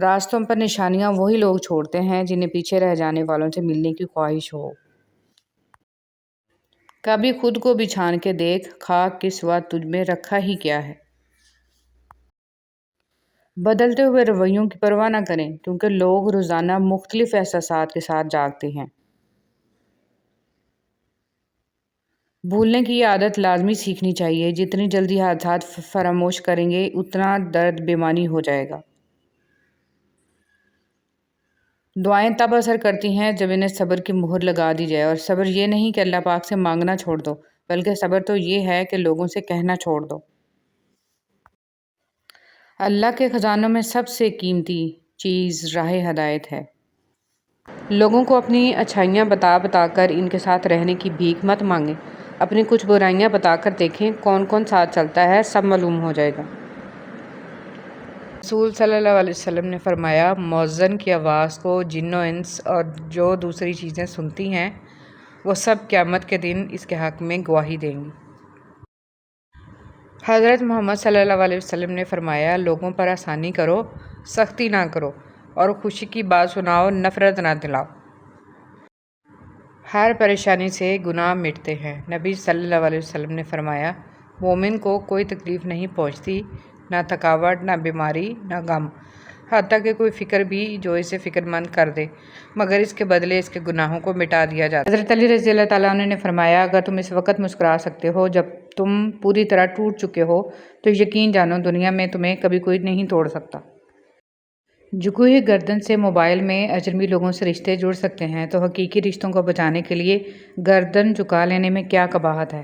راستوں پر نشانیاں وہی لوگ چھوڑتے ہیں جنہیں پیچھے رہ جانے والوں سے ملنے کی خواہش ہو۔ کبھی خود کو بھی چھان کے دیکھ، خاک کے سوا تجھ میں رکھا ہی کیا ہے۔ بدلتے ہوئے رویوں کی پرواہ نہ کریں، کیونکہ لوگ روزانہ مختلف احساسات کے ساتھ جاگتے ہیں۔ بھولنے کی یہ عادت لازمی سیکھنی چاہیے۔ جتنی جلدی حادثات فراموش کریں گے، اتنا درد بےمانی ہو جائے گا۔ دعائیں تب اثر کرتی ہیں جب انہیں صبر کی مہر لگا دی جائے، اور صبر یہ نہیں کہ اللہ پاک سے مانگنا چھوڑ دو، بلکہ صبر تو یہ ہے کہ لوگوں سے کہنا چھوڑ دو۔ اللہ کے خزانوں میں سب سے قیمتی چیز راہ ہدایت ہے۔ لوگوں کو اپنی اچھائیاں بتا بتا کر ان کے ساتھ رہنے کی بھیک مت مانگیں۔ اپنی کچھ برائیاں بتا کر دیکھیں کون کون ساتھ چلتا ہے، سب معلوم ہو جائے گا۔ رسول صلی اللہ علیہ وسلم نے فرمایا، مؤذن کی آواز کو جن و انس اور جو دوسری چیزیں سنتی ہیں، وہ سب قیامت کے دن اس کے حق میں گواہی دیں گی۔ حضرت محمد صلی اللہ علیہ وسلم نے فرمایا، لوگوں پر آسانی کرو، سختی نہ کرو، اور خوشی کی بات سناؤ، نفرت نہ دلاؤ۔ ہر پریشانی سے گناہ مٹتے ہیں۔ نبی صلی اللہ علیہ وسلم نے فرمایا، مومن کو کوئی تکلیف نہیں پہنچتی، نہ تھکاوٹ، نہ بیماری، نہ غم، حتیٰ کہ کوئی فکر بھی جو اسے فکر مند کر دے، مگر اس کے بدلے اس کے گناہوں کو مٹا دیا جاتا ہے۔ حضرت علی رضی اللہ تعالیٰ عنہ نے فرمایا، اگر تم اس وقت مسکرا سکتے ہو جب تم پوری طرح ٹوٹ چکے ہو، تو یقین جانو دنیا میں تمہیں کبھی کوئی نہیں توڑ سکتا۔ جھکی ہوئی گردن سے موبائل میں اجنبی لوگوں سے رشتے جڑ سکتے ہیں، تو حقیقی رشتوں کو بچانے کے لیے گردن جھکا لینے میں کیا قباحت ہے۔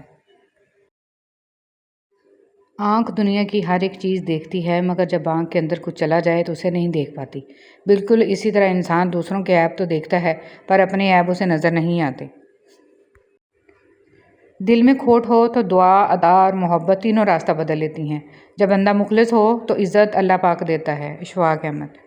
آنکھ دنیا کی ہر ایک چیز دیکھتی ہے، مگر جب آنکھ کے اندر کچھ چلا جائے تو اسے نہیں دیکھ پاتی۔ بالکل اسی طرح انسان دوسروں کے عیب تو دیکھتا ہے، پر اپنے عیب اسے نظر نہیں آتے۔ دل میں کھوٹ ہو تو دعا، ادا اور محبت تینوں راستہ بدل لیتی ہیں۔ جب بندہ مخلص ہو تو عزت اللہ پاک دیتا ہے۔ اشفاق احمد۔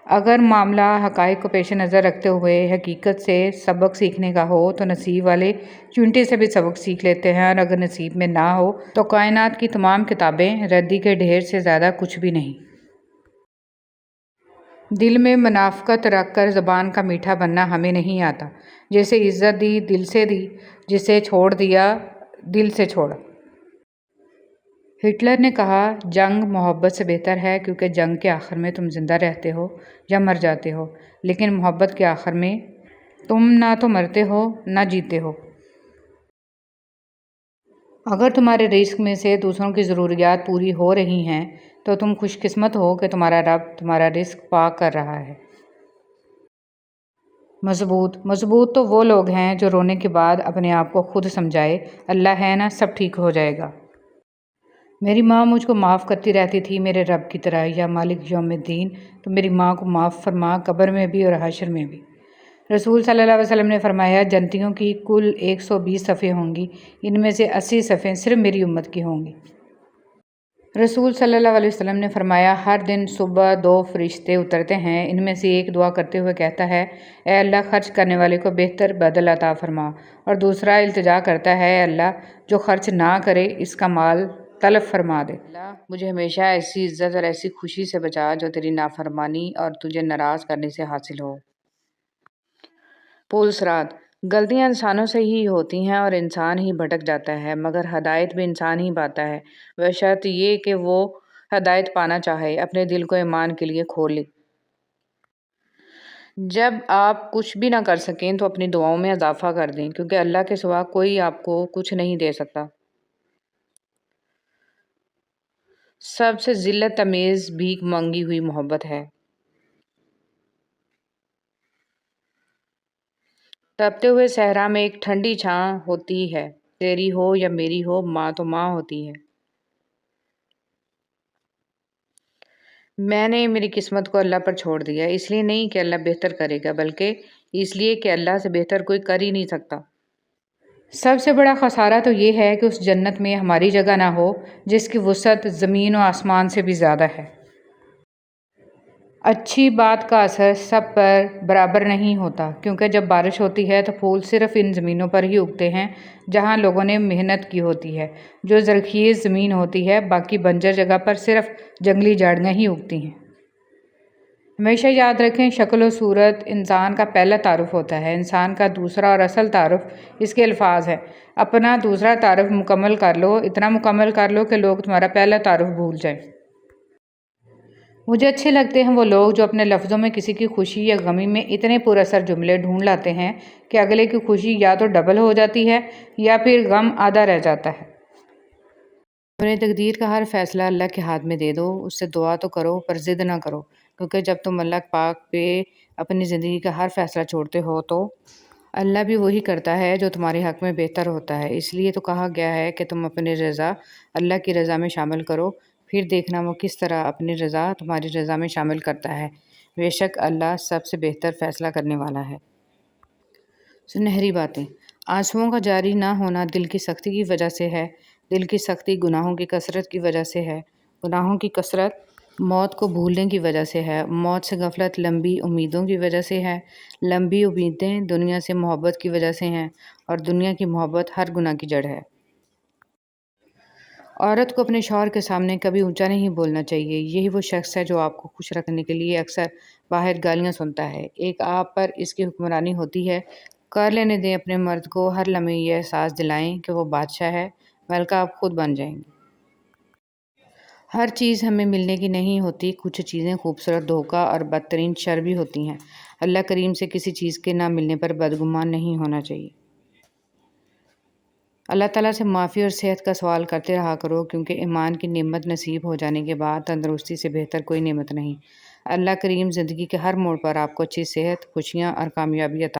اگر معاملہ حقائق کو پیش نظر رکھتے ہوئے حقیقت سے سبق سیکھنے کا ہو تو نصیب والے چونٹی سے بھی سبق سیکھ لیتے ہیں، اور اگر نصیب میں نہ ہو تو کائنات کی تمام کتابیں ردی کے ڈھیر سے زیادہ کچھ بھی نہیں۔ دل میں منافقت رکھ کر زبان کا میٹھا بننا ہمیں نہیں آتا۔ جسے عزت دی دل سے دی، جسے چھوڑ دیا دل سے چھوڑا۔ ہٹلر نے کہا، جنگ محبت سے بہتر ہے، کیونکہ جنگ کے آخر میں تم زندہ رہتے ہو یا مر جاتے ہو، لیکن محبت کے آخر میں تم نہ تو مرتے ہو نہ جیتے ہو۔ اگر تمہارے رزق میں سے دوسروں کی ضروریات پوری ہو رہی ہیں تو تم خوش قسمت ہو کہ تمہارا رب تمہارا رزق پاک کر رہا ہے۔ مضبوط تو وہ لوگ ہیں جو رونے کے بعد اپنے آپ کو خود سمجھائے، اللہ ہے نا، سب ٹھیک ہو جائے گا۔ میری ماں مجھ کو معاف کرتی رہتی تھی میرے رب کی طرح، یا مالک یوم الدین، تو میری ماں کو معاف فرما قبر میں بھی اور حشر میں بھی۔ رسول صلی اللہ علیہ وسلم نے فرمایا، جنتیوں کی کل 120 صفیں ہوں گی، ان میں سے 80 صفیں صرف میری امت کی ہوں گی۔ رسول صلی اللہ علیہ وسلم نے فرمایا، ہر دن صبح 2 فرشتے اترتے ہیں، ان میں سے ایک دعا کرتے ہوئے کہتا ہے، اے اللہ خرچ کرنے والے کو بہتر بدل عطا فرما، اور دوسرا التجا کرتا ہے، اے اللہ جو خرچ نہ کرے اس کا مال تلف فرما دے۔ اللہ مجھے ہمیشہ ایسی عزت اور ایسی خوشی سے بچا جو تیری نافرمانی اور تجھے ناراض کرنے سے حاصل ہو۔ پول صراط۔ غلطیاں انسانوں سے ہی ہوتی ہیں اور انسان ہی بھٹک جاتا ہے، مگر ہدایت بھی انسان ہی پاتا ہے، بشرط یہ کہ وہ ہدایت پانا چاہے، اپنے دل کو ایمان کے لیے کھول لے۔ جب آپ کچھ بھی نہ کر سکیں تو اپنی دعاؤں میں اضافہ کر دیں، کیونکہ اللہ کے سوا کوئی آپ کو کچھ نہیں دے سکتا۔ سب سے ذلت آمیز بھیک مانگی ہوئی محبت ہے۔ تپتے ہوئے صحرا میں ایک ٹھنڈی چھاں ہوتی ہے، تیری ہو یا میری ہو، ماں تو ماں ہوتی ہے۔ میں نے میری قسمت کو اللہ پر چھوڑ دیا، اس لیے نہیں کہ اللہ بہتر کرے گا، بلکہ اس لیے کہ اللہ سے بہتر کوئی کر ہی نہیں سکتا۔ سب سے بڑا خسارہ تو یہ ہے کہ اس جنت میں ہماری جگہ نہ ہو جس کی وسعت زمین و آسمان سے بھی زیادہ ہے۔ اچھی بات کا اثر سب پر برابر نہیں ہوتا، کیونکہ جب بارش ہوتی ہے تو پھول صرف ان زمینوں پر ہی اگتے ہیں جہاں لوگوں نے محنت کی ہوتی ہے۔ جو زرخیز زمین ہوتی ہے، باقی بنجر جگہ پر صرف جنگلی جھاڑیاں ہی اگتی ہیں۔ ہمیشہ یاد رکھیں، شکل و صورت انسان کا پہلا تعارف ہوتا ہے، انسان کا دوسرا اور اصل تعارف اس کے الفاظ ہے۔ اپنا دوسرا تعارف مکمل کر لو، اتنا مکمل کر لو کہ لوگ تمہارا پہلا تعارف بھول جائیں۔ مجھے اچھے لگتے ہیں وہ لوگ جو اپنے لفظوں میں کسی کی خوشی یا غمی میں اتنے پر اثر جملے ڈھونڈ لاتے ہیں کہ اگلے کی خوشی یا تو ڈبل ہو جاتی ہے یا پھر غم آدھا رہ جاتا ہے۔ اپنے تقدیر کا ہر فیصلہ اللہ کے ہاتھ میں دے دو، اس سے دعا تو کرو پر ضد نہ کرو، کیونکہ جب تم اللہ پاک پہ اپنی زندگی کا ہر فیصلہ چھوڑتے ہو تو اللہ بھی وہی کرتا ہے جو تمہارے حق میں بہتر ہوتا ہے۔ اس لیے تو کہا گیا ہے کہ تم اپنی رضا اللہ کی رضا میں شامل کرو، پھر دیکھنا وہ کس طرح اپنی رضا تمہاری رضا میں شامل کرتا ہے۔ بے شک اللہ سب سے بہتر فیصلہ کرنے والا ہے۔ سنہری باتیں۔ آنسوؤں کا جاری نہ ہونا دل کی سختی کی وجہ سے ہے، دل کی سختی گناہوں کی کثرت کی وجہ سے ہے، گناہوں کی کثرت موت کو بھولنے کی وجہ سے ہے، موت سے غفلت لمبی امیدوں کی وجہ سے ہے، لمبی امیدیں دنیا سے محبت کی وجہ سے ہیں، اور دنیا کی محبت ہر گناہ کی جڑ ہے۔ عورت کو اپنے شوہر کے سامنے کبھی اونچا نہیں بولنا چاہیے، یہی وہ شخص ہے جو آپ کو خوش رکھنے کے لیے اکثر باہر گالیاں سنتا ہے۔ ایک آپ پر اس کی حکمرانی ہوتی ہے۔ کر لینے دیں، اپنے مرد کو ہر لمحے یہ احساس دلائیں کہ وہ بادشاہ ہے، ملکہ آپ خود بن جائیں گے۔ ہر چیز ہمیں ملنے کی نہیں ہوتی، کچھ چیزیں خوبصورت دھوکہ اور بدترین شر بھی ہوتی ہیں۔ اللہ کریم سے کسی چیز کے نہ ملنے پر بدگمان نہیں ہونا چاہیے۔ اللہ تعالیٰ سے معافی اور صحت کا سوال کرتے رہا کرو، کیونکہ ایمان کی نعمت نصیب ہو جانے کے بعد تندرستی سے بہتر کوئی نعمت نہیں۔ اللہ کریم زندگی کے ہر موڑ پر آپ کو اچھی صحت، خوشیاں اور کامیابی عطا